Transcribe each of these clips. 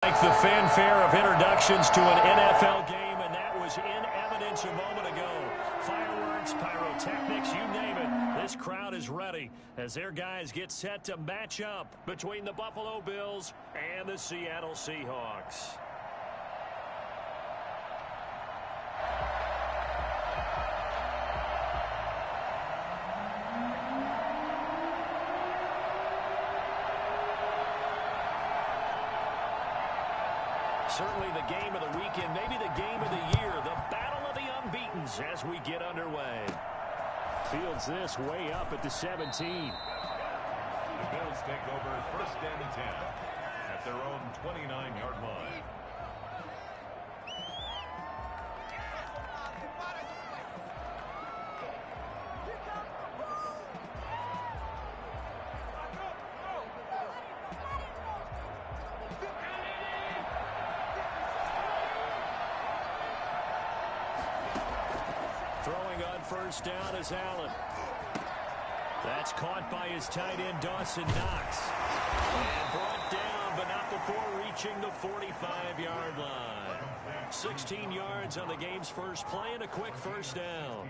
Like the fanfare of introductions to an NFL game, and that was in evidence a moment ago. Fireworks, pyrotechnics, you name it. This crowd is ready as their guys get set to match up between the Buffalo Bills and the Seattle Seahawks. Certainly the game of the weekend, maybe the game of the year, the battle of the unbeatens as we get underway. Fields this way up at the 17. The Bills take over 1st and 10 at their own 29-yard line. Throwing on 1st down is Allen. That's caught by his tight end, Dawson Knox. And brought down, but not before reaching the 45-yard line. 16 yards on the game's first play and a quick 1st down.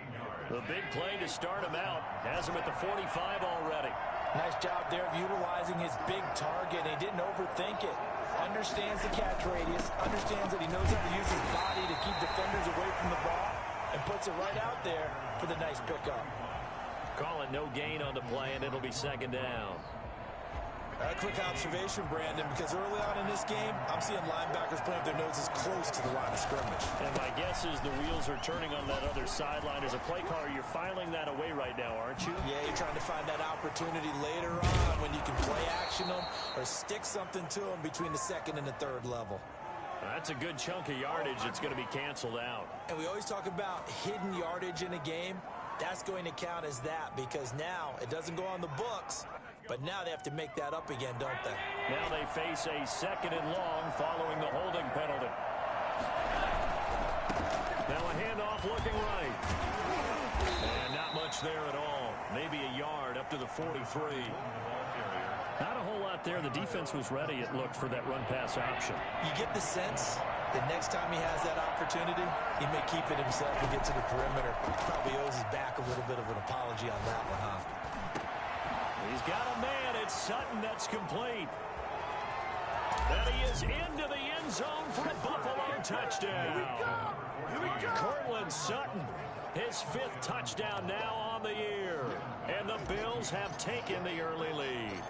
The big play to start him out. Has him at the 45 already. Nice job there of utilizing his big target. He didn't overthink it. Understands the catch radius. Understands that he knows how to use his body to keep defenders away from the ball. And puts it right out there for the nice pickup. Call it no gain on the play, and it'll be 2nd down. A quick observation, Brandon, because early on in this game, I'm seeing linebackers playing with their noses close to the line of scrimmage. And my guess is the wheels are turning on that other sideline. As a play caller, you're filing that away right now, aren't you? Yeah, you're trying to find that opportunity later on when you can play action them or stick something to them between the 2nd and the 3rd level. That's a good chunk of yardage that's going to be canceled out. And we always talk about hidden yardage in a game. That's going to count as that because now it doesn't go on the books, but now they have to make that up again, don't they? Now they face a 2nd and long following the holding penalty. Now a handoff looking right. And not much there at all. Maybe a yard up to the 43. Not a whole lot there. The defense was ready, it looked, for that run-pass option. You get the sense that next time he has that opportunity, he may keep it himself and get to the perimeter. Probably owes his back a little bit of an apology on that one, huh? He's got a man. It's Sutton that's complete. And he is into the end zone for a Buffalo touchdown. Courtland Sutton, his 5th touchdown now on the year. And the Bills have taken the early lead.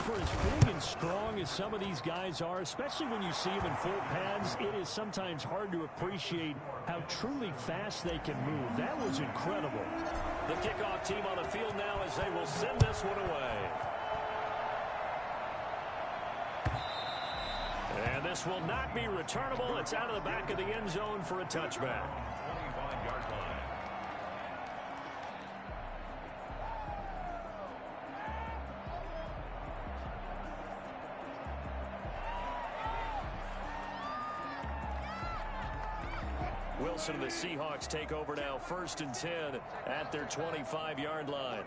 For as big and strong as some of these guys are, especially when you see them in full pads, it is sometimes hard to appreciate how truly fast they can move. That was incredible. The kickoff team on the field now as they will send this one away. And this will not be returnable. It's out of the back of the end zone for a touchback. 25-yard line. Wilson and the Seahawks take over now, 1st and 10 at their 25-yard line.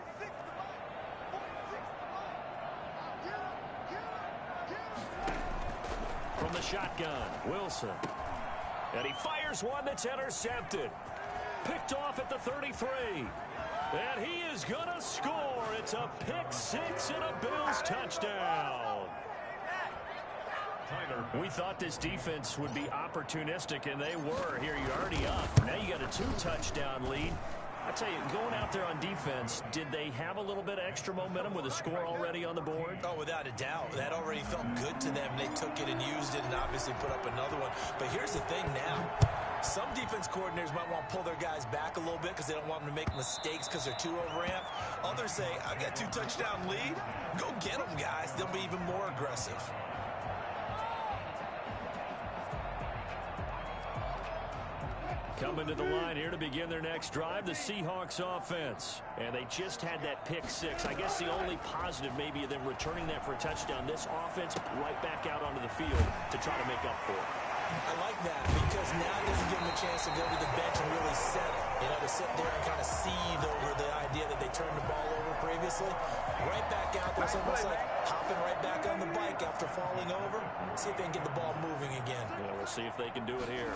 From the shotgun, Wilson. And he fires one that's intercepted. Picked off at the 33. And he is going to score. It's a pick 6 and a Bills touchdown. We thought this defense would be opportunistic, and they were. Here, you're already up. Now you got a 2-touchdown lead. I tell you, going out there on defense, did they have a little bit of extra momentum with a score already on the board? Oh, without a doubt. That already felt good to them. They took it and used it and obviously put up another one. But here's the thing now. Some defense coordinators might want to pull their guys back a little bit because they don't want them to make mistakes because they're too overamped. Others say, I've got a 2-touchdown lead. Go get them, guys. They'll be even more aggressive. Coming to the line here to begin their next drive, the Seahawks offense. And they just had that pick 6. I guess the only positive maybe of them returning that for a touchdown. This offense right back out onto the field to try to make up for it. I like that because now it doesn't give them a chance to go to the bench and really settle. You know, to sit there and kind of seethe over the idea that they turned the ball over previously. Right back out there. It's almost like hopping right back on the bike after falling over. See if they can get the ball moving again. Yeah, we'll see if they can do it here.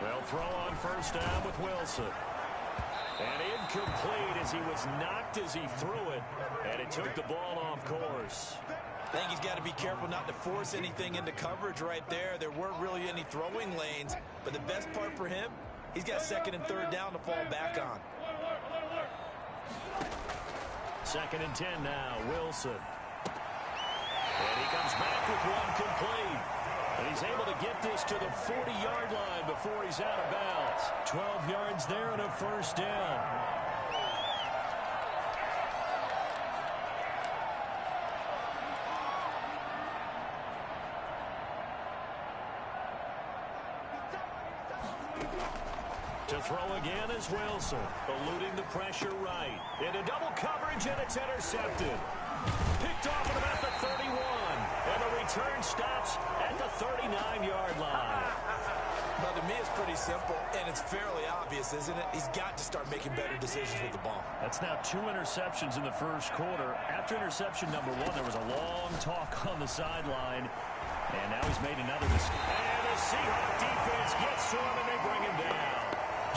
They'll throw on first down with Wilson. And incomplete as he was knocked as he threw it. And it took the ball off course. I think he's got to be careful not to force anything into coverage right there. There weren't really any throwing lanes. But the best part for him, he's got second and third down to fall back on. 2nd and 10 now, Wilson. And he comes back with one complete. And he's able to get this to the 40-yard line before he's out of bounds. 12 yards there and a first down. To throw again is Wilson, eluding the pressure right. Into double coverage, and it's intercepted. Picked off at about the 31. And the return stops at the 39-yard line. Well, to me, it's pretty simple, and it's fairly obvious, isn't it? He's got to start making better decisions with the ball. That's now 2 interceptions in the first quarter. After interception number 1, there was a long talk on the sideline. And now he's made another mistake. And the Seahawks defense gets to him, and they bring him down.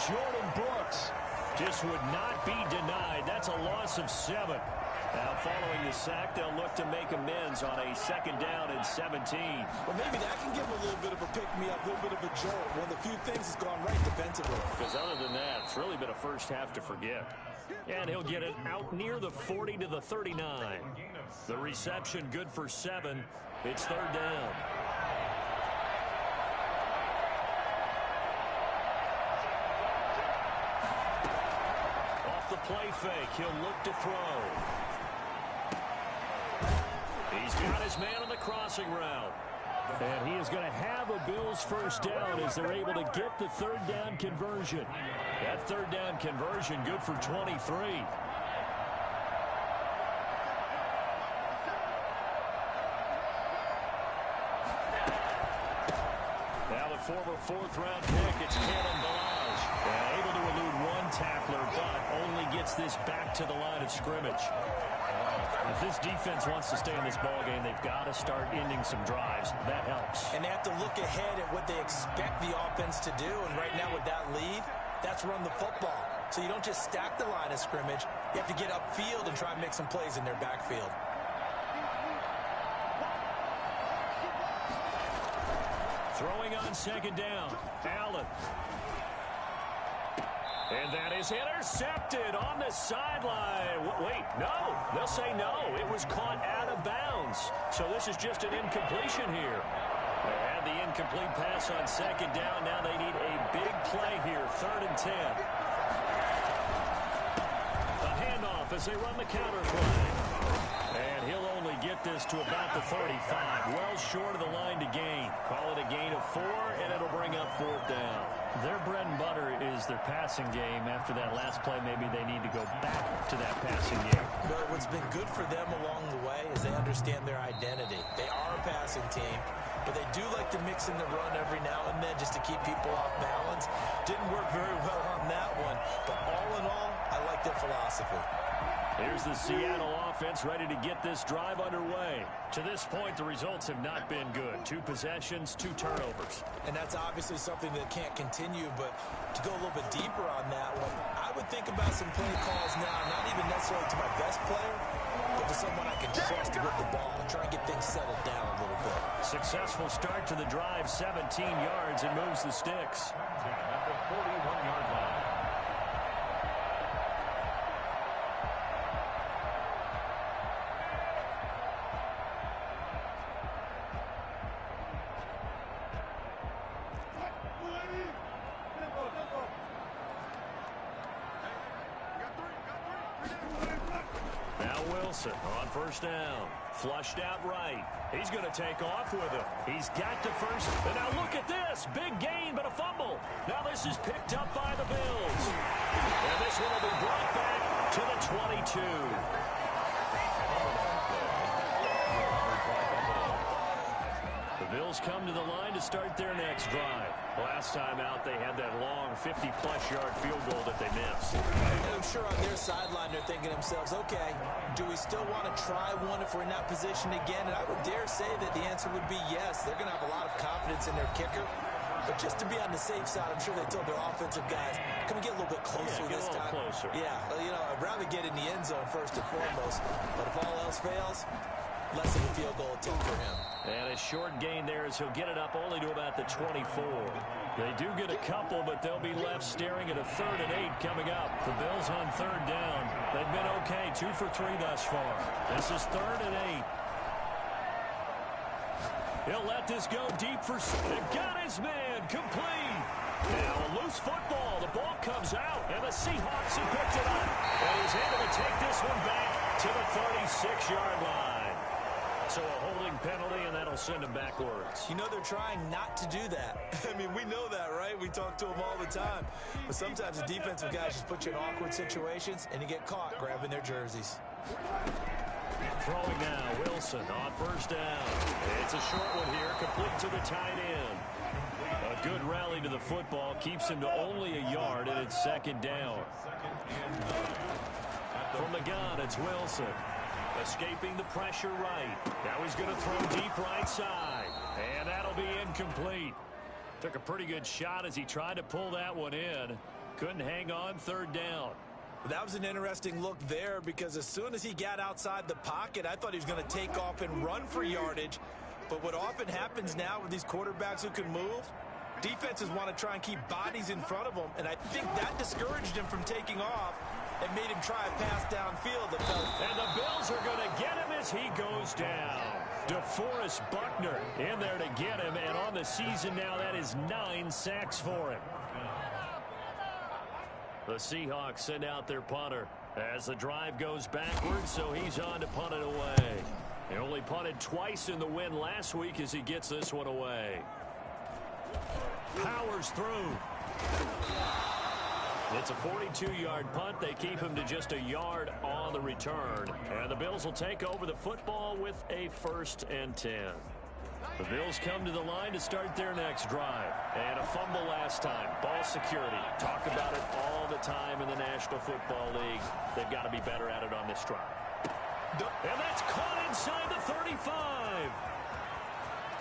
Jordan Brooks just would not be denied. That's a loss of 7. Now, following the sack, they'll look to make amends on a 2nd down and 17. Well, maybe that can give him a little bit of a pick-me-up, a little bit of a jolt. One of the few things that's gone right defensively. Because other than that, it's really been a first half to forget. And he'll get it out near the 40 to the 39. The reception good for 7. It's 3rd down. Off the play fake, he'll look to throw. He's got his man on the crossing route. And he is going to have a Bills first down as they're able to get the 3rd down conversion. That 3rd down conversion good for 23. Now the former 4th-round pick, it's Kalen Ballage. Able to elude one tackler, but only gets this back to the line of scrimmage. If this defense wants to stay in this ballgame, they've got to start ending some drives. That helps. And they have to look ahead at what they expect the offense to do. And right now with that lead, that's run the football. So you don't just stack the line of scrimmage. You have to get upfield and try and make some plays in their backfield. Throwing on 2nd down, Allen. And that is intercepted on the sideline. Wait, no. They'll say no. It was caught out of bounds. So this is just an incompletion here. They had the incomplete pass on 2nd down. Now they need a big play here, 3rd and 10. A handoff as they run the counter play. And he'll only get this to about the 35. Well short of the line to gain. Call it a gain of 4, and it'll bring up 4th down. Their bread and butter is their passing game. After that last play, maybe they need to go back to that passing game. But what's been good for them along the way is they understand their identity. They are a passing team, but they do like to mix in the run every now and then just to keep people off balance. Didn't work very well on that one, but all in all, I like their philosophy. Here's the Seattle offense ready to get this drive underway. To this point, the results have not been good. 2 possessions, 2 turnovers. And that's obviously something that can't continue, but to go a little bit deeper on that one, I would think about some play calls now, not even necessarily to my best player, but to someone I can trust with the ball and try and get things settled down a little bit. Successful start to the drive, 17 yards, and moves the sticks. At the 41-yard line. On first down, flushed out right. He's going to take off with it. He's got to first. And now look at this. Big gain, but a fumble. Now this is picked up by the Bills. And this one will be brought back to the 22. The Bills come to the line to start their next drive. Last time out, they had that long 50-plus yard field goal that they missed. And I'm sure on their sideline they're thinking to themselves, okay, do we still want to try one if we're in that position again? And I would dare say that the answer would be yes. They're going to have a lot of confidence in their kicker. But just to be on the safe side, I'm sure they told their offensive guys, can we get a little bit closer this time? Closer. Yeah, well, you know, I'd rather get in the end zone first and foremost. But if all else fails, less of a field goal attempt for him. And a short gain there as he'll get it up only to about the 24. They do get a couple, but they'll be left staring at a 3rd and 8 coming up. The Bills on 3rd down. They've been okay, 2 for 3 thus far. This is 3rd and 8. He'll let this go deep for... Got his man, complete. Now a loose football. The ball comes out, and the Seahawks have picked it up. And he's able to take this one back to the 36-yard line. So a holding penalty, and that'll send him backwards. You know they're trying not to do that. I mean, we know that, right? We talk to them all the time. But sometimes the defensive guys just put you in awkward situations, and you get caught grabbing their jerseys. Throwing now, Wilson on 1st down. It's a short one here, complete to the tight end. A good rally to the football keeps him to only a yard, and it's 2nd down. From the gun, it's Wilson. Escaping the pressure right. Now he's going to throw deep right side. And that'll be incomplete. Took a pretty good shot as he tried to pull that one in. Couldn't hang on 3rd down. That was an interesting look there because as soon as he got outside the pocket, I thought he was going to take off and run for yardage. But what often happens now with these quarterbacks who can move, defenses want to try and keep bodies in front of them. And I think that discouraged him from taking off and made him try a pass downfield. And the Bills are going to get him as he goes down. DeForest Buckner in there to get him, and on the season now, that is 9 sacks for him. The Seahawks send out their punter as the drive goes backwards, so he's on to punt it away. He only punted twice in the win last week as he gets this one away. Powers through. It's a 42-yard punt. They keep him to just a yard on the return. And the Bills will take over the football with a 1st and 10. The Bills come to the line to start their next drive. And a fumble last time. Ball security. Talk about it all the time in the National Football League. They've got to be better at it on this drive. And that's caught inside the 35.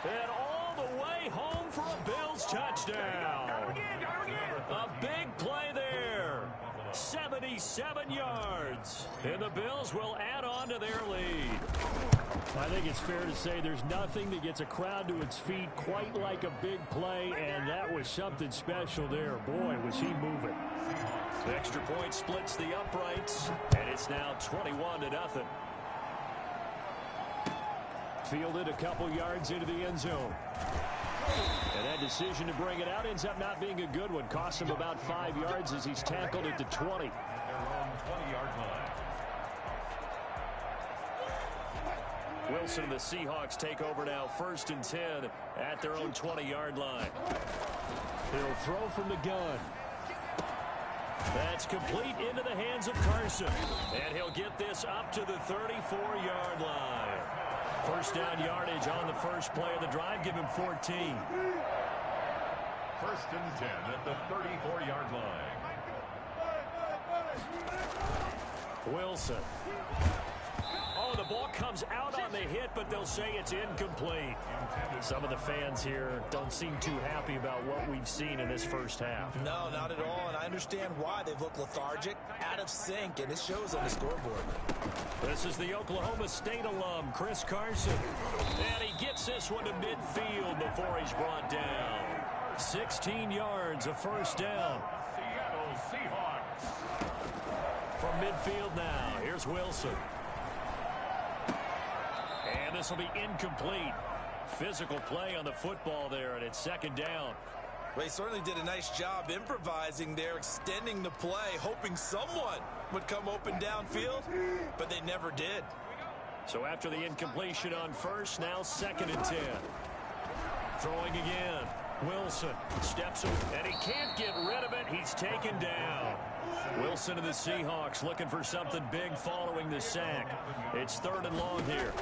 And all the way home for a Bills touchdown. A big play there. 77 yards. And the Bills will add on to their lead. I think it's fair to say there's nothing that gets a crowd to its feet quite like a big play, and that was something special there. Boy, was he moving. The extra point splits the uprights, and it's now 21-0. Fielded a couple yards into the end zone. And that decision to bring it out ends up not being a good one. Cost him about 5 yards as he's tackled at the 20. Their own 20-yard line. Wilson and the Seahawks take over now 1st and 10 at their own 20-yard line. He'll throw from the gun. That's complete into the hands of Carson. And he'll get this up to the 34-yard line. 1st down yardage on the first play of the drive. Give him 14. 1st and 10 at the 34-yard line. Wilson. Oh, the ball comes out on the hit, but they'll say it's incomplete. Some of the fans here don't seem too happy about what we've seen in this first half. No, not at all, and I understand why. They've looked lethargic, out of sync, and it shows on the scoreboard. This is the Oklahoma State alum, Chris Carson. And he gets this one to midfield before he's brought down. 16 yards, a 1st down. Seattle Seahawks. From midfield now, here's Wilson. And this will be incomplete. Physical play on the football there, and it's 2nd down. Well, he certainly did a nice job improvising there, extending the play, hoping someone would come open downfield, but they never did. So after the incompletion on 1st, now 2nd and 10. Throwing again. Wilson steps up, and he can't get rid of it. He's taken down. Wilson and the Seahawks looking for something big following the sack. It's 3rd and long here.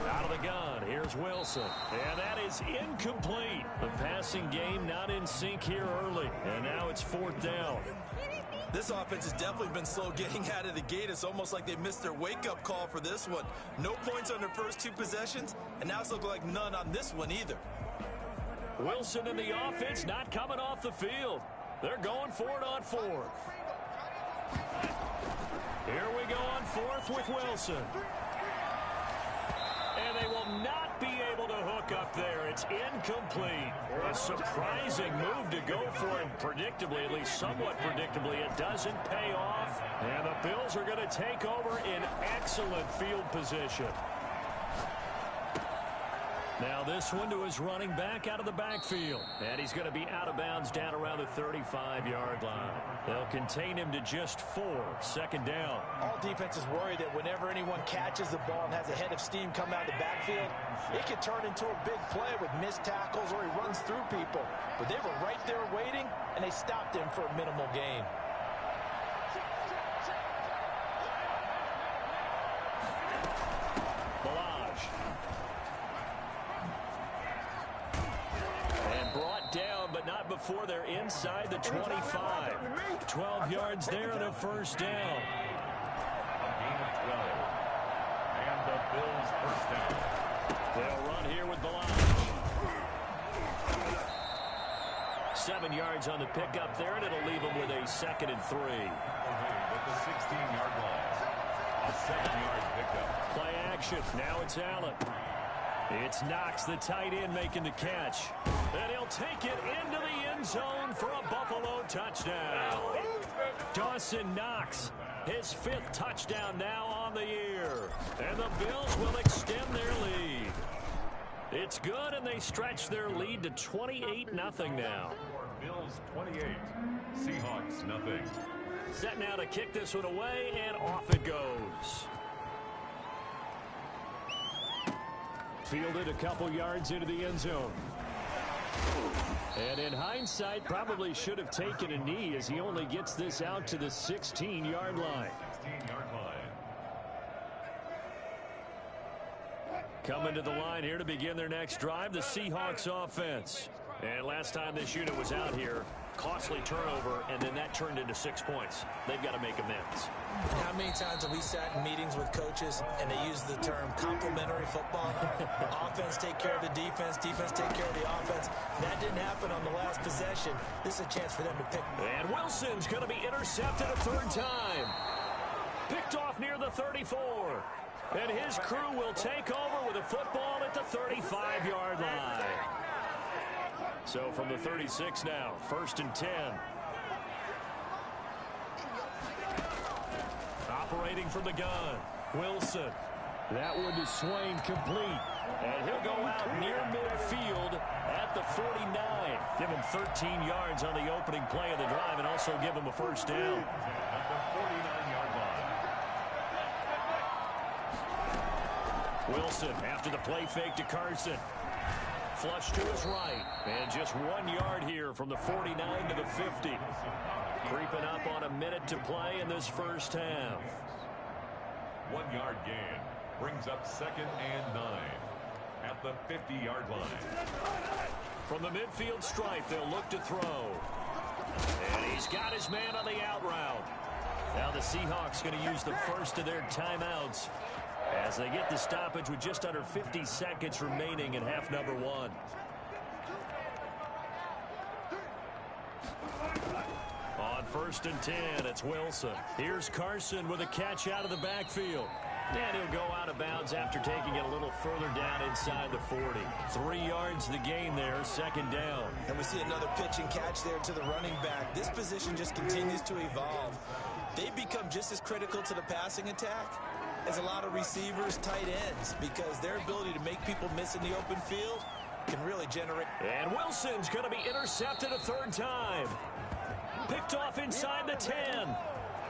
Out of the gun, here's Wilson. And that is incomplete. The passing game not in sync here early. And now it's 4th down. This offense has definitely been slow getting out of the gate. It's almost like they missed their wake-up call for this one. No points on their first 2 possessions, and now it's looking like none on this one either. Wilson and the offense not coming off the field. They're going for it on 4th. Here we go on 4th with Wilson. And they will not be able to hook up there. It's incomplete. A surprising move to go for him predictably, at least somewhat predictably. It doesn't pay off. And the Bills are going to take over in excellent field position. Now this one to his running back out of the backfield. And he's going to be out of bounds down around the 35-yard line. They'll contain him to just 4. 2nd down. All defenses worry that whenever anyone catches the ball and has a head of steam come out of the backfield, it could turn into a big play with missed tackles or he runs through people. But they were right there waiting, and they stopped him for a minimal gain. Not before they're inside the 25. 12 yards there and a 1st down. A gain of 12. And the Bills 1st down. They'll run here with Balaj. 7 yards on the pickup there, and it'll leave them with a 2nd and 3. With the 16-yard line. A 7-yard pickup. Play action. Now it's Allen. It's Knox, the tight end, making the catch. And he'll take it into the end zone for a Buffalo touchdown. Dawson Knox, his 5th touchdown now on the year. And the Bills will extend their lead. It's good, and they stretch their lead to 28-0 now. Bills 28, Seahawks nothing. Set now to kick this one away, and off it goes. Fielded a couple yards into the end zone. And in hindsight, probably should have taken a knee as he only gets this out to the 16-yard line. 16-yard line. Coming to the line here to begin their next drive, the Seahawks offense. And last time this unit was out here, costly turnover, and then that turned into 6 points. They've got to make amends. How many times have we sat in meetings with coaches and they use the term complementary football? Offense take care of the defense, defense take care of the offense. That didn't happen on the last possession. This is a chance for them to pick. And Wilson's going to be intercepted a 3rd time. Picked off near the 34. And his crew will take over with a football at the 35-yard line. So from the 36 now, 1st and 10. Operating from the gun, Wilson. That one to Swain complete. And he'll go out near midfield at the 49. Give him 13 yards on the opening play of the drive and also give him a 1st down. At the 49-yard line. Wilson after the play fake to Carson. Flush to his right. And just 1 yard here from the 49 to the 50. Creeping up on a minute to play in this first half. 1 yard gain brings up 2nd and 9 at the 50-yard line. From the midfield stripe, they'll look to throw. And he's got his man on the out route. Now the Seahawks going to use the first of their timeouts as they get the stoppage with just under 50 seconds remaining in half number 1. On 1st and 10, it's Wilson. Here's Carson with a catch out of the backfield. And he'll go out of bounds after taking it a little further down inside the 40. 3 yards the gain there, 2nd down. And we see another pitch and catch there to the running back. This position just continues to evolve. They become just as critical to the passing attack as a lot of receivers, tight ends, because their ability to make people miss in the open field can really generate. And Wilson's going to be intercepted a 3rd time. Picked off inside the 10.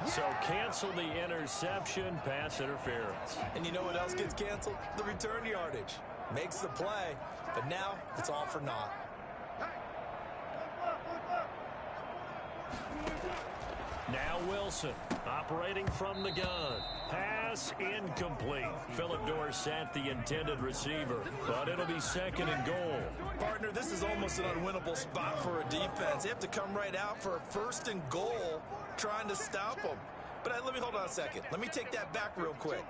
So cancel the interception, pass interference. And you know what else gets canceled? The return yardage. Makes the play, but now it's all for naught. Now Wilson operating from the gun. Pass incomplete. Philip Dorsett, the intended receiver, but it'll be second and goal. Partner, this is almost an unwinnable spot for a defense. They have to come right out for a first and goal trying to stop them. But let me hold on a second. Let me take that back real quick.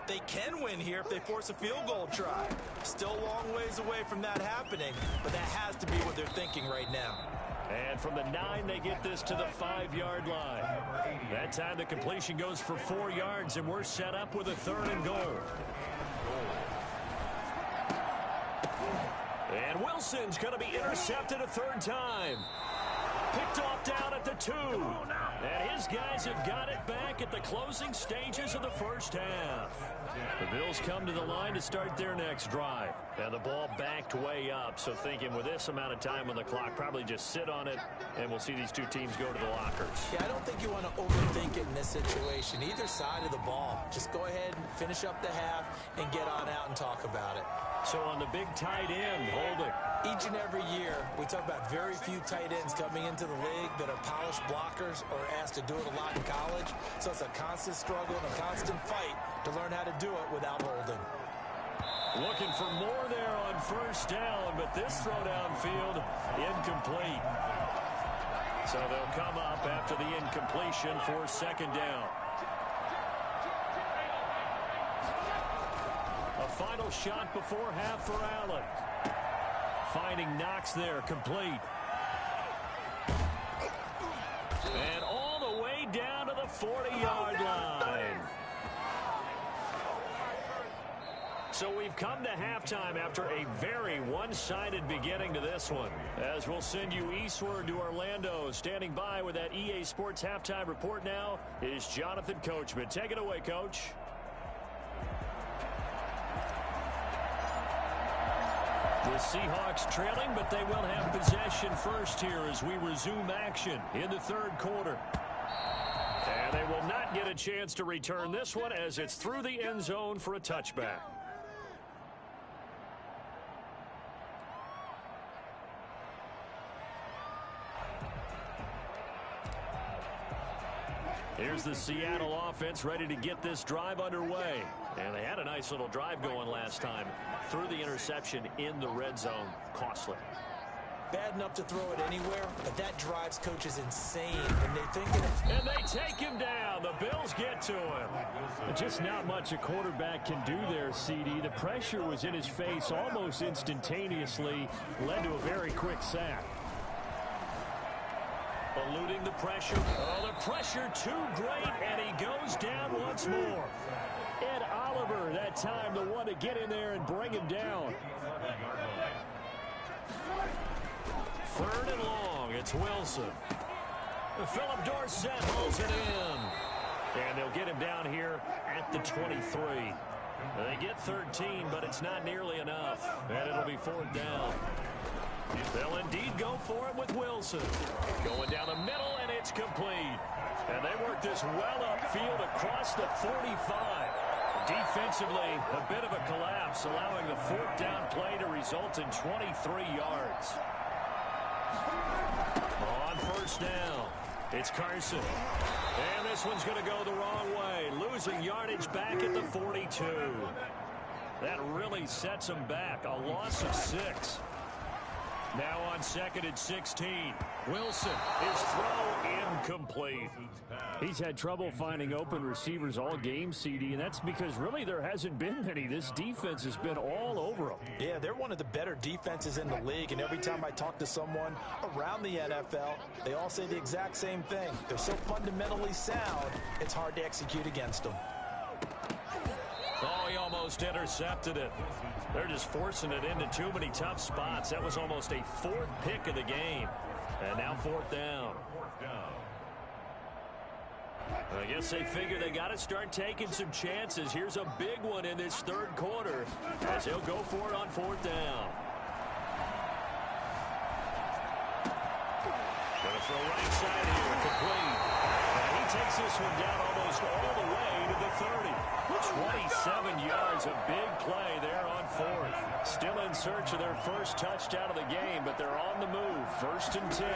They can win here if they force a field goal try. Still a long ways away from that happening, but that has to be what they're thinking right now. And from the 9, they get this to the 5-yard line. That time the completion goes for 4 yards, and we're set up with a third and goal. And Wilson's going to be intercepted a third time. Picked off down at the 2. And his guys have got it back at the closing stages of the first half. The Bills come to the line to start their next drive. And the ball backed way up. So thinking with this amount of time on the clock, probably just sit on it, and we'll see these two teams go to the lockers. Yeah, I don't think you want to overthink it in this situation. Either side of the ball. Just go ahead and finish up the half and get on out and talk about it. So on the big tight end, holding. Each and every year, we talk about very few tight ends coming into the league that are polished blockers or asked to do it a lot in college. So it's a constant struggle and a constant fight to learn how to do it without holding. Looking for more there on first down, but this throw downfield, incomplete. So they'll come up after the incompletion for second down. A final shot before half for Allen. Finding Knox there, complete. And all the way down to the 40-yard line. So we've come to halftime after a very one-sided beginning to this one. As we'll send you eastward to Orlando. Standing by with that EA Sports halftime report now is Jonathan Coachman. Take it away, Coach. The Seahawks trailing, but they will have possession first here as we resume action in the third quarter. And they will not get a chance to return this one as it's through the end zone for a touchback. Here's the Seattle offense ready to get this drive underway. And they had a nice little drive going last time. Through the interception in the red zone. Costly. Bad enough to throw it anywhere, but that drives coaches insane when they think it. And they take him down. The Bills get to him. Just not much a quarterback can do there, CD. The pressure was in his face almost instantaneously. Led to a very quick sack. Eluding the pressure. Oh, the pressure too great, and he goes down once more. Ed Oliver, that time, the one to get in there and bring him down. Third and long, it's Wilson. Philip Dorsett holds it in. And they'll get him down here at the 23. They get 13, but it's not nearly enough. And it'll be fourth down. They'll indeed go for it with Wilson. Going down the middle, and it's complete. And they work this well upfield across the 45. Defensively, a bit of a collapse, allowing the fourth down play to result in 23 yards. On first down, it's Carson. And this one's going to go the wrong way, losing yardage back at the 42. That really sets him back, a loss of 6. Now on second and 16. Wilson, his throw incomplete. He's had trouble finding open receivers all game, CD, and that's because really there hasn't been many. This defense has been all over them. Yeah, they're one of the better defenses in the league, and every time I talk to someone around the NFL, they all say the exact same thing. They're so fundamentally sound, it's hard to execute against them. Oh, he almost intercepted it. They're just forcing it into too many tough spots. That was almost a fourth pick of the game. And now fourth down. I guess they figure they got to start taking some chances. Here's a big one in this third quarter as he'll go for it on fourth down. Going to throw right side here, complete. And he takes this one down almost all the way to the 30. 27 yards, a big play there on fourth. Still in search of their first touchdown of the game, but they're on the move. First and 10.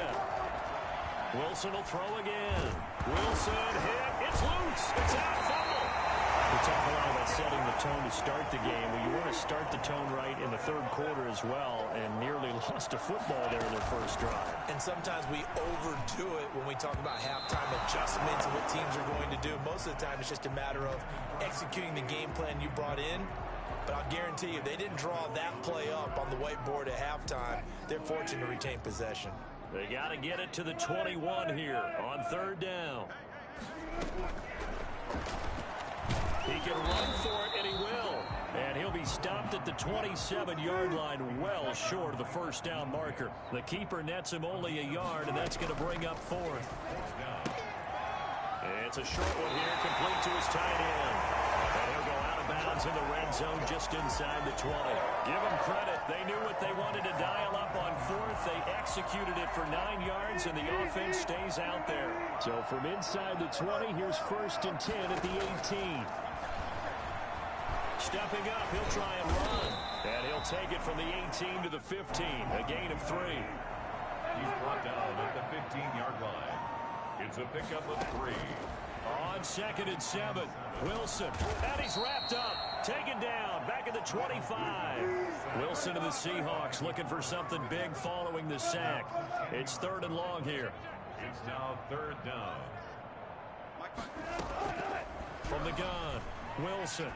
Wilson will throw again. Wilson hit. It's loose. It's out. Fumble. We talk a lot about setting the tone to start the game. Well, you want to start the tone right in the third quarter as well, and nearly lost a football there in their first drive. And sometimes we overdo it when we talk about halftime adjustments and what teams are going to do. Most of the time, it's just a matter of executing the game plan you brought in. But I'll guarantee you, they didn't draw that play up on the whiteboard at halftime. They're fortunate to retain possession. They got to get it to the 21 here on third down. He can run for it, and he will. And he'll be stopped at the 27-yard line, well short of the first down marker. The keeper nets him only a yard, and that's going to bring up fourth. It's a short one here, complete to his tight end. And he'll go out of bounds in the red zone just inside the 20. Give them credit. They knew what they wanted to dial up on fourth. They executed it for 9 yards, and the offense stays out there. So from inside the 20, here's 1st and 10 at the 18. Stepping up, he'll try and run. And he'll take it from the 18 to the 15, a gain of 3. He's brought down at the 15-yard line. It's a pickup of 3. On 2nd and 7, Wilson, and he's wrapped up, taken down, back at the 25. Wilson and the Seahawks looking for something big following the sack. It's 3rd and long here. It's now 3rd down. From the gun, Wilson.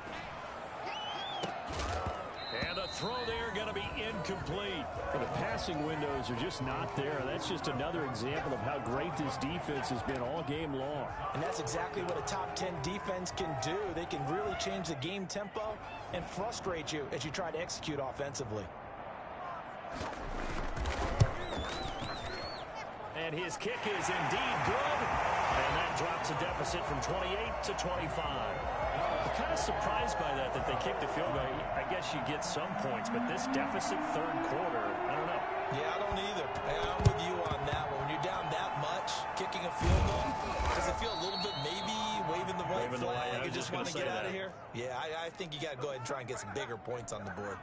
And the throw there going to be incomplete. The passing windows are just not there. That's just another example of how great this defense has been all game long. And that's exactly what a top 10 defense can do. They can really change the game tempo and frustrate you as you try to execute offensively. And his kick is indeed good. And that drops a deficit from 28 to 25. I'm kind of surprised by that they kicked the field goal. I guess you get some points, but this deficit third quarter, I don't know. Yeah, I don't either. I'm with you on that one. When you're down that much, kicking a field goal, does it feel a little bit maybe waving the white flag? You just want to get out of here? Yeah, I think you got to go ahead and try and get some bigger points on the board.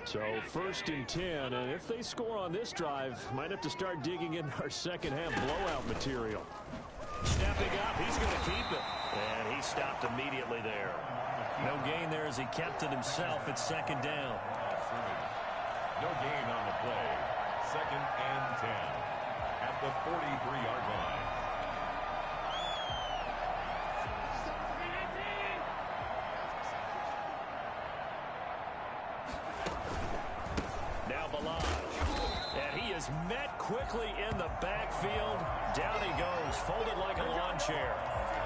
So 1st and 10, and if they score on this drive, might have to start digging in our second half blowout material. Stepping up, he's going to keep it. And he stopped immediately there. No gain there as he kept it himself at 2nd down. No gain on the play. 2nd and 10 at the 43-yard line. And he is met quickly in the backfield. Down he goes, folded like a lawn chair.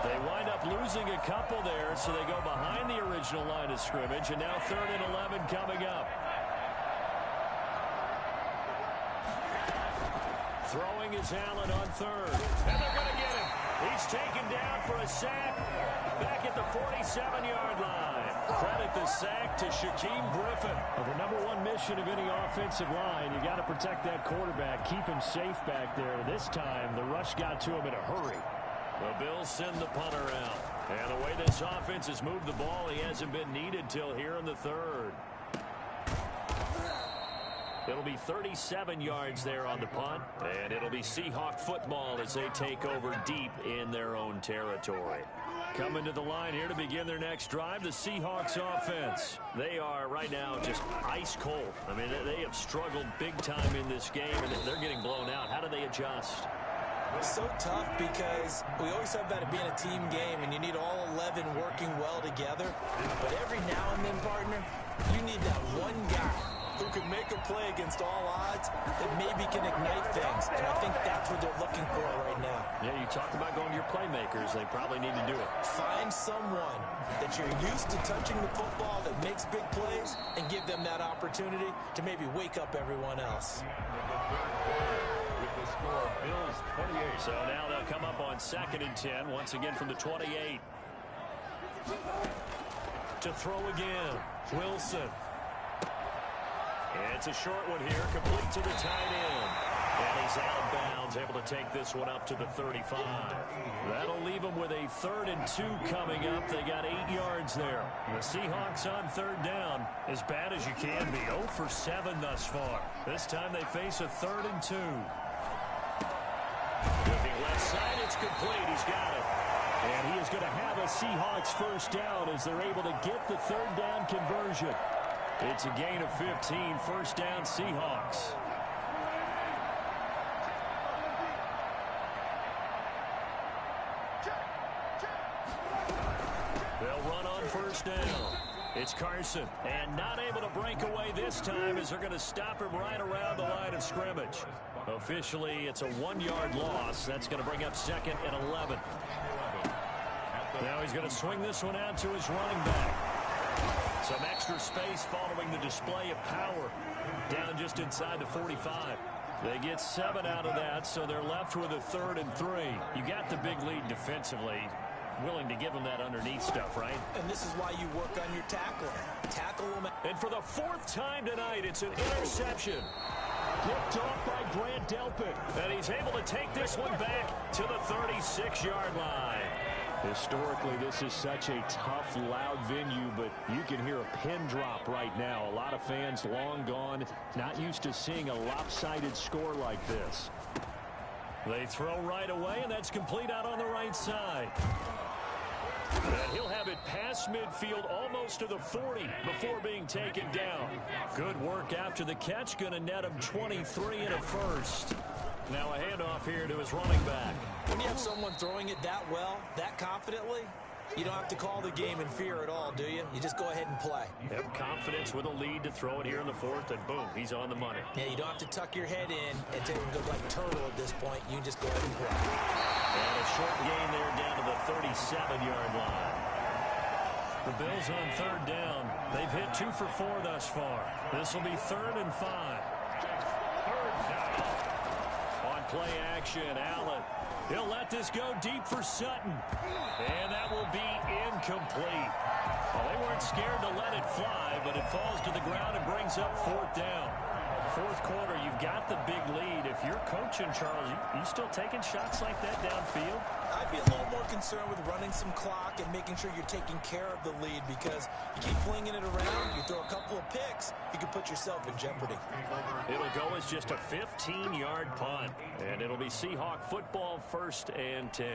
They wind up losing a couple there, so they go behind the original line of scrimmage, and now 3rd and 11 coming up. Throwing is Allen on 3rd. And they're going to get him. He's taken down for a sack back at the 47-yard line. Credit the sack to Shaquem Griffin. Well, the #1 mission of any offensive line, you got to protect that quarterback, keep him safe back there. This time, the rush got to him in a hurry. The Bills send the punter out. And the way this offense has moved the ball, he hasn't been needed till here in the 3rd. It'll be 37 yards there on the punt, and it'll be Seahawk football as they take over deep in their own territory. Coming to the line here to begin their next drive, the Seahawks offense. They are right now just ice cold. I mean, they have struggled big time in this game, and they're getting blown out. How do they adjust? It's so tough because we always talk about it being a team game, and you need all 11 working well together. But every now and then, partner, you need that one guy who can make a play against all odds that maybe can ignite things. And I think that's what they're looking for right now. Yeah, you talked about going to your playmakers. They probably need to do it. Find someone that you're used to touching the football that makes big plays and give them that opportunity to maybe wake up everyone else. With the score, Bills 28. So now they'll come up on 2nd and 10, once again from the 28. To throw again, Wilson. It's a short one here, complete to the tight end. And he's out of bounds, able to take this one up to the 35. That'll leave them with a 3rd and 2 coming up. They got 8 yards there. The Seahawks on 3rd down, as bad as you can be. 0 for 7 thus far. This time they face a 3rd and 2. Looking left side, it's complete. He's got it. And he is going to have a Seahawks first down as they're able to get the 3rd down conversion. It's a gain of 15, first down Seahawks. They'll run on first down. It's Carson, and not able to break away this time as they're going to stop him right around the line of scrimmage. Officially, it's a 1-yard loss. That's going to bring up 2nd and 11. Now he's going to swing this one out to his running back. Some extra space following the display of power. Down just inside the 45. They get 7 out of that, so they're left with a 3rd and 3. You got the big lead defensively. Willing to give them that underneath stuff, right? And this is why you work on your tackling. Tackle them. And for the 4th time tonight, it's an interception. Picked off by Grant Delpit. And he's able to take this one back to the 36-yard line. Historically, this is such a tough, loud venue, but you can hear a pin drop right now. A lot of fans long gone, not used to seeing a lopsided score like this. They throw right away, and that's complete out on the right side. And he'll have it past midfield almost to the 40 before being taken down. Good work after the catch, going to net him 23 and a first. Now a handoff here to his running back. When you have someone throwing it that well, that confidently, you don't have to call the game in fear at all, do you? You just go ahead and play. Have confidence with a lead to throw it here in the 4th, and boom, he's on the money. Yeah, you don't have to tuck your head in and take a good like turtle at this point. You can just go ahead and play. And a short gain there down to the 37-yard line. The Bills on 3rd down. They've hit 2 for 4 thus far. This will be 3rd and 5. 3rd down. On play action, Allen. He'll let this go deep for Sutton. And that will be incomplete. Well, they weren't scared to let it fly, but it falls to the ground and brings up 4th down. 4th quarter, you've got the big lead. If you're coaching, Charles, you still taking shots like that downfield? I'd be a little more concerned with running some clock and making sure you're taking care of the lead, because you keep flinging it around, you throw a couple of picks, you can put yourself in jeopardy. It'll go as just a 15-yard punt, and it'll be Seahawk football, 1st and 10.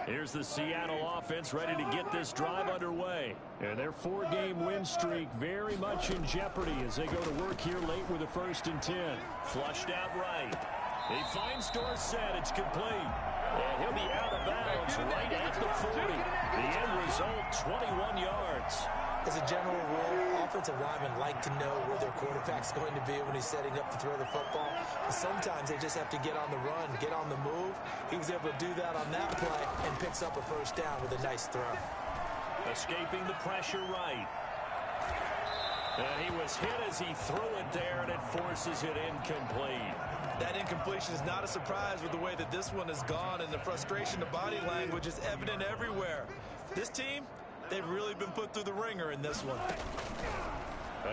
Here's the Seattle offense ready to get this drive underway. And their 4-game win streak very much in jeopardy as they go to work here late with a 1st and 10. Flushed out right. He finds Dorsett. It's complete. And he'll be out of bounds right at the 40. The end result, 21 yards. As a general rule, offensive linemen like to know where their quarterback's going to be when he's setting up to throw the football. But sometimes they just have to get on the run, get on the move. He was able to do that on that play and picks up a 1st down with a nice throw. Escaping the pressure right. And he was hit as he threw it there, and it forces it incomplete. That incompletion is not a surprise with the way that this one has gone, and the frustration, the body language is evident everywhere. This team, they've really been put through the ringer in this one.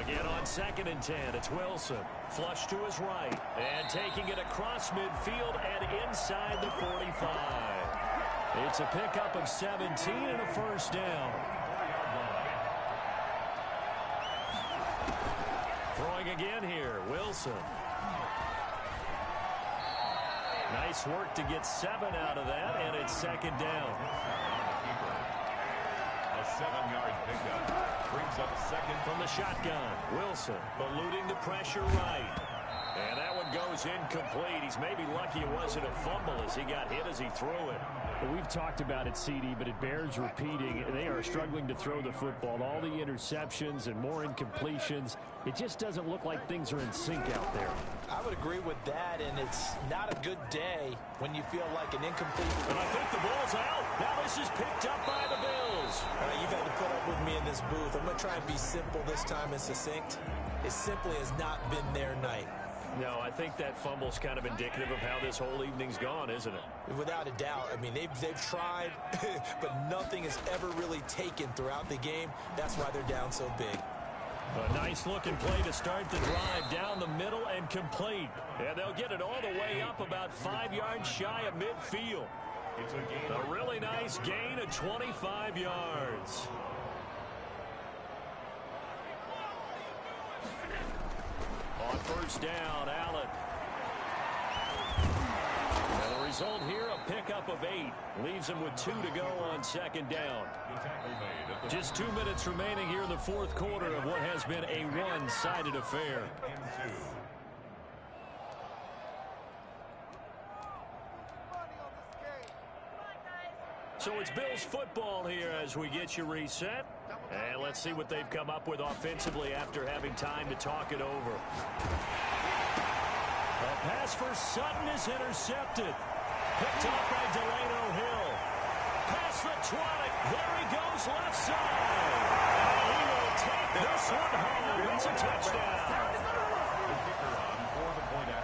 Again on 2nd and 10, it's Wilson. Flush to his right, and taking it across midfield and inside the 45. It's a pickup of 17 and a 1st down. Throwing again here, Wilson. Nice work to get 7 out of that, and it's 2nd down. A 7-yard pickup brings up 2nd from the shotgun. Wilson eluding the pressure right. And that one goes incomplete. He's maybe lucky it wasn't a fumble as he got hit as he threw it. Well, we've talked about it, CD, but it bears repeating. They are struggling to throw the football. All the interceptions and more incompletions. It just doesn't look like things are in sync out there. I would agree with that, and it's not a good day when you feel like an incomplete. And I think the ball's out. Now this is picked up by the Bills. All right, you've had to put up with me in this booth. I'm going to try and be simple this time and succinct. It simply has not been their night. No, I think that fumble's kind of indicative of how this whole evening's gone, isn't it? Without a doubt. I mean, they've tried, but nothing has ever really taken throughout the game. That's why they're down so big. A nice-looking play to start the drive down the middle and complete. And they'll get it all the way up about 5 yards shy of midfield. It's a gain. A really nice gain of 25 yards. On first down, Allen. And the result here, a pickup of 8. Leaves him with 2 to go on second down. The tackle made at the Just 2 minutes remaining here in the fourth quarter of what has been a one-sided affair. and 2. So it's Bills football here as we get you reset. And let's see what they've come up with offensively after having time to talk it over. A pass for Sutton is intercepted. Picked off by Delano Hill. Past the 20. There he goes left side. And he will take this one home. It's a touchdown.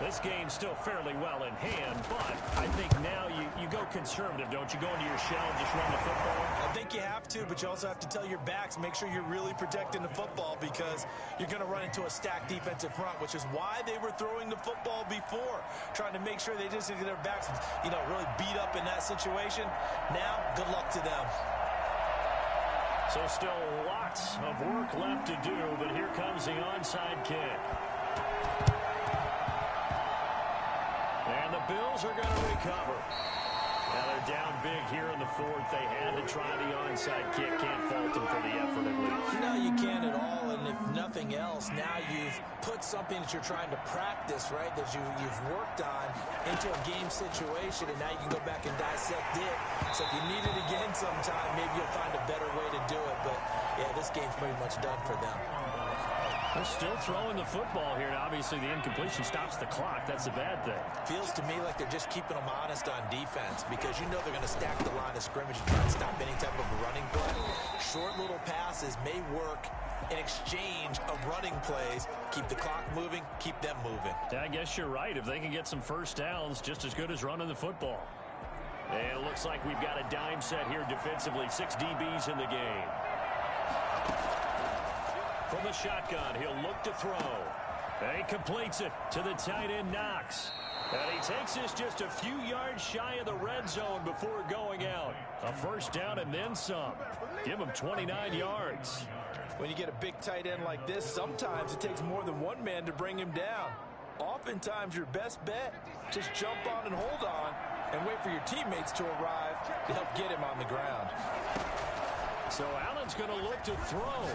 This game's still fairly well in hand, but I think now you go conservative, don't you? Go into your shell and just run the football? I think you have to, but you also have to tell your backs, make sure you're really protecting the football because you're going to run into a stacked defensive front, which is why they were throwing the football before, trying to make sure they just get their backs, really beat up in that situation. Now, good luck to them. So still lots of work left to do, but here comes the onside kick. And the Bills are going to recover. Now they're down big here in the fourth. They had to try the onside kick. Can't fault them for the effort at least. No, you can't at all. And if nothing else, now you've put something that you're trying to practice, right, that you've worked on into a game situation, and now you can go back and dissect it. So if you need it again sometime, maybe you'll find a better way to do it. But, yeah, this game's pretty much done for them. They're still throwing the football here, and obviously the incompletion stops the clock. That's a bad thing. Feels to me like they're just keeping them honest on defense because you know they're going to stack the line of scrimmage and try and stop any type of running play. Short little passes may work in exchange of running plays. Keep the clock moving, keep them moving. I guess you're right. If they can get some first downs, just as good as running the football. And it looks like we've got a dime set here defensively. 6 DBs in the game. From the shotgun, he'll look to throw. And he completes it to the tight end, Knox. And he takes this just a few yards shy of the red zone before going out. A first down and then some. Give him 29 yards. When you get a big tight end like this, sometimes it takes more than one man to bring him down. Oftentimes, your best bet, just jump on and hold on and wait for your teammates to arrive to help get him on the ground. So Allen's going to look to throw.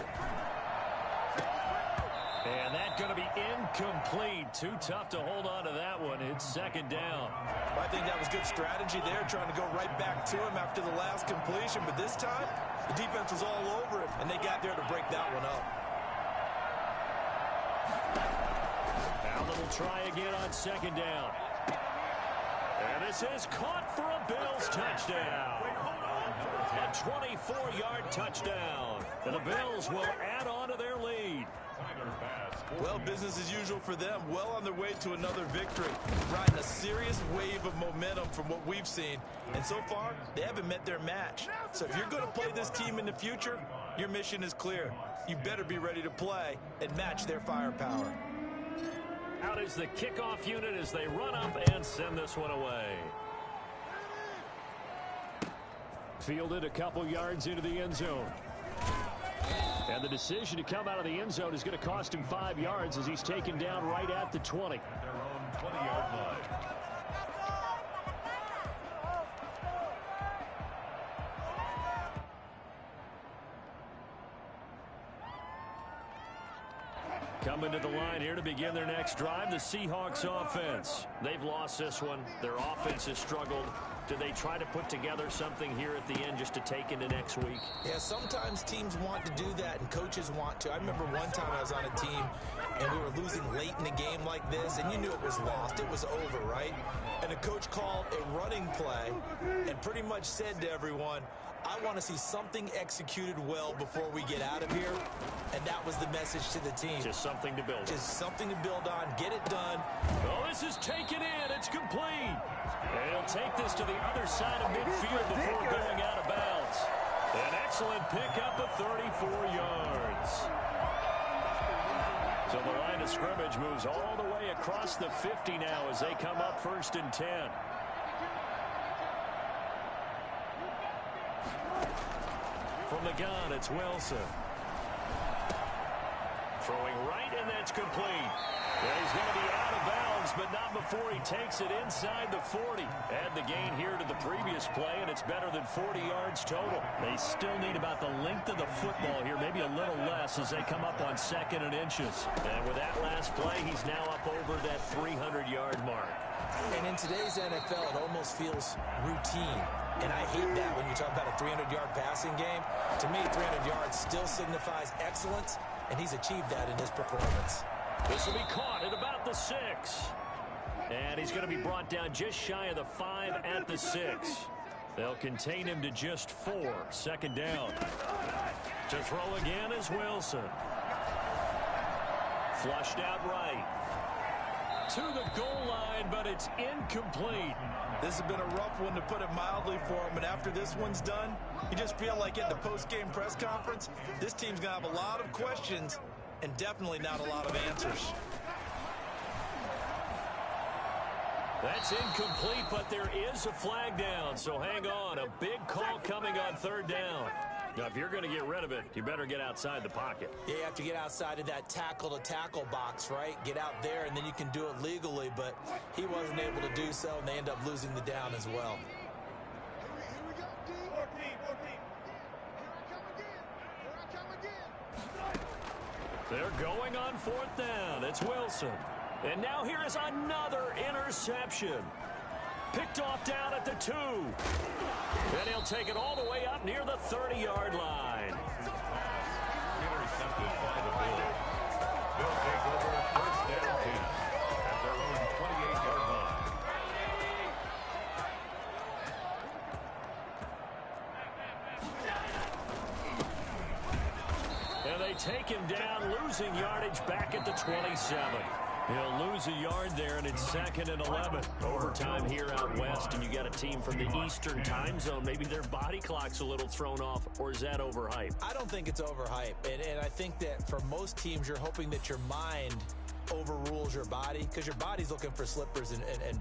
And that's going to be incomplete. Too tough to hold on to that one. It's second down. I think that was good strategy there, trying to go right back to him after the last completion. But this time, the defense was all over him, and they got there to break that one up. Allen will try again on second down. And this is caught for a Bills touchdown. A 24-yard touchdown. And the Bills will add on to their lead. Well, business as usual for them. Well on their way to another victory. Riding a serious wave of momentum from what we've seen. And so far, they haven't met their match. So if you're going to play this team in the future, your mission is clear. You better be ready to play and match their firepower. Out is the kickoff unit as they run up and send this one away. Fielded a couple yards into the end zone. And the decision to come out of the end zone is going to cost him 5 yards as he's taken down right at the 20. Their own 20-yard line. Coming to the line here to begin their next drive, the Seahawks offense. They've lost this one. Their offense has struggled. Do they try to put together something here at the end just to take into next week? Yeah, sometimes teams want to do that and coaches want to. I remember one time I was on a team and we were losing late in a game like this and you knew it was lost. It was over, right? And the coach called a running play and pretty much said to everyone, I want to see something executed well before we get out of here. And that was the message to the team. Just something to build on. Just something to build on. Get it done. Oh, this is taken in. It's complete. And he'll take this to the other side of midfield before going out of bounds. An excellent pickup of 34 yards. So the line of scrimmage moves all the way across the 50 now as they come up 1st and 10. From the gun, it's Wilson. Throwing right, and that's complete. And he's going to be out of bounds, but not before he takes it inside the 40. Add the gain here to the previous play, and it's better than 40 yards total. They still need about the length of the football here, maybe a little less as they come up on 2nd and inches. And with that last play, he's now up over that 300-yard mark. And in today's NFL, it almost feels routine. And I hate that when you talk about a 300-yard passing game. To me, 300 yards still signifies excellence, and he's achieved that in his performance. This will be caught at about the 6. And he's going to be brought down just shy of the 5 at the 6. They'll contain him to just 4. 2nd down. To throw again is Wilson. Flushed out right. To the goal line, but it's incomplete. This has been a rough one, to put it mildly, for him. And after this one's done, you just feel like in the post-game press conference, this team's going to have a lot of questions and definitely not a lot of answers. That's incomplete, but there is a flag down, so hang on. A big call coming on 3rd down. Now, if you're going to get rid of it, you better get outside the pocket. Yeah, you have to get outside of that tackle-to-tackle box, right? Get out there, and then you can do it legally, but he wasn't able to do so, and they end up losing the down as well. They're going on 4th down. It's Wilson. And now here is another interception. Picked off down at the 2. And he'll take it all the way up near the 30-yard line. Intercepted by the Bills. They'll take over 1st down 10 at their own 28-yard line. And they take him down, losing yardage back at the 27. He'll lose a yard there, and it's 2nd and 11. Overtime here out west, and you got a team from the Eastern time zone. Maybe their body clock's a little thrown off, or is that overhyped? I don't think it's overhyped, and I think that for most teams, you're hoping that your mind overrules your body, because your body's looking for slippers and